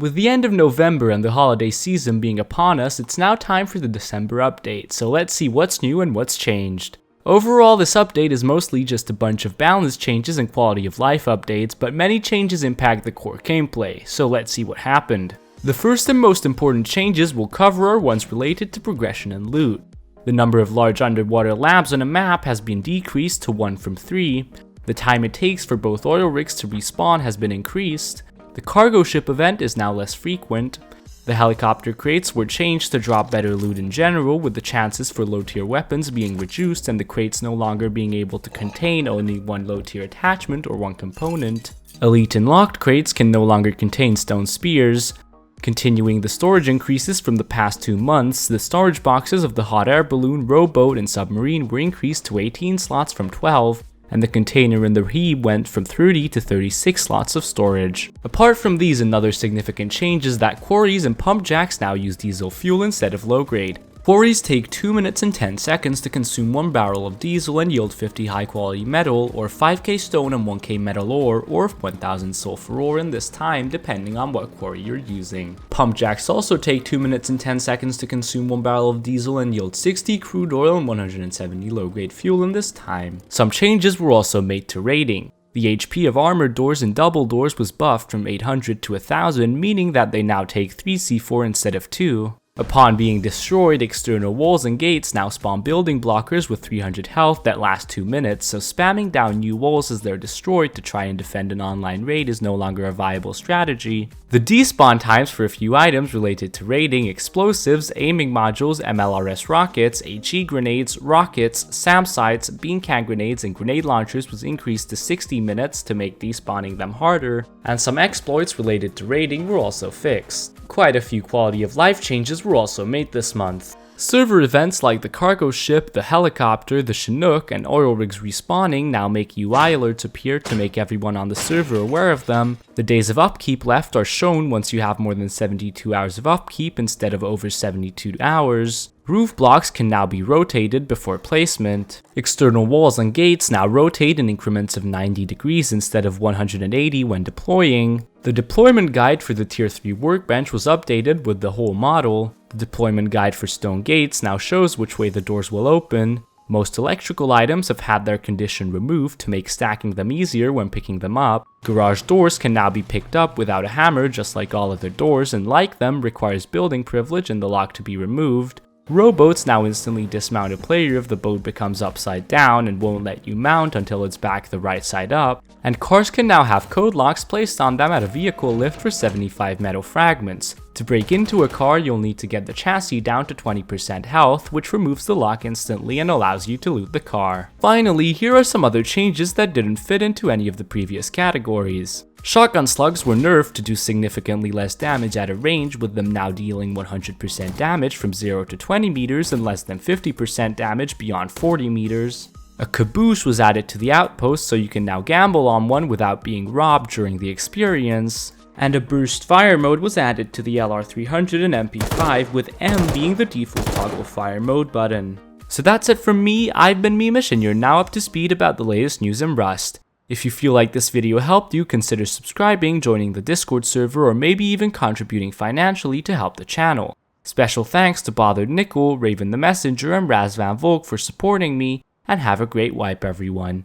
With the end of November and the holiday season being upon us, it's now time for the December update, so let's see what's new and what's changed. Overall, this update is mostly just a bunch of balance changes and quality of life updates, but many changes impact the core gameplay, so let's see what happened. The first and most important changes we'll cover are ones related to progression and loot. The number of large underwater labs on a map has been decreased to 1 from 3, the time it takes for both oil rigs to respawn has been increased, the cargo ship event is now less frequent, the helicopter crates were changed to drop better loot in general, with the chances for low tier weapons being reduced and the crates no longer being able to contain only one low tier attachment or one component. Elite and locked crates can no longer contain stone spears. Continuing the storage increases from the past 2 months, the storage boxes of the hot air balloon, rowboat, and submarine were increased to 18 slots from 12, and the container in the Reeb went from 30 to 36 slots of storage. Apart from these, another significant change is that quarries and pump jacks now use diesel fuel instead of low grade. Quarries take 2 minutes and 10 seconds to consume 1 barrel of diesel and yield 50 high quality metal, or 5k stone and 1k metal ore, or 1000 sulfur ore in this time depending on what quarry you're using. Pump jacks also take 2 minutes and 10 seconds to consume 1 barrel of diesel and yield 60 crude oil and 170 low grade fuel in this time. Some changes were also made to rating. The HP of armored doors and double doors was buffed from 800 to 1000, meaning that they now take 3 C4 instead of 2. Upon being destroyed, external walls and gates now spawn building blockers with 300 health that last 2 minutes, so spamming down new walls as they're destroyed to try and defend an online raid is no longer a viable strategy. The despawn times for a few items related to raiding, explosives, aiming modules, MLRS rockets, HE grenades, rockets, SAM sights, bean can grenades, and grenade launchers was increased to 60 minutes to make despawning them harder, and some exploits related to raiding were also fixed. Quite a few quality of life changes were also made this month. Server events like the cargo ship, the helicopter, the Chinook, and oil rigs respawning now make UI alerts appear to make everyone on the server aware of them. The days of upkeep left are shown once you have more than 72 hours of upkeep instead of over 72 hours. Roof blocks can now be rotated before placement. External walls and gates now rotate in increments of 90 degrees instead of 180 when deploying. The deployment guide for the Tier 3 workbench was updated with the whole model. The deployment guide for stone gates now shows which way the doors will open. Most electrical items have had their condition removed to make stacking them easier when picking them up. Garage doors can now be picked up without a hammer just like all other doors, and like them requires building privilege and the lock to be removed. Rowboats now instantly dismount a player if the boat becomes upside down and won't let you mount until it's back the right side up, and cars can now have code locks placed on them at a vehicle lift for 75 metal fragments. To break into a car, you'll need to get the chassis down to 20% health, which removes the lock instantly and allows you to loot the car. Finally, here are some other changes that didn't fit into any of the previous categories. Shotgun slugs were nerfed to do significantly less damage at a range, with them now dealing 100% damage from 0 to 20 meters and less than 50% damage beyond 40 meters. A caboose was added to the outpost so you can now gamble on one without being robbed during the experience. And a burst fire mode was added to the LR300 and MP5, with M being the default toggle fire mode button. So that's it from me. I've been Meemish, and you're now up to speed about the latest news in Rust. If you feel like this video helped you, consider subscribing, joining the Discord server, or maybe even contributing financially to help the channel. Special thanks to Bothered Nickel, Raven the Messenger, and Raz Van Volk for supporting me, and have a great wipe everyone.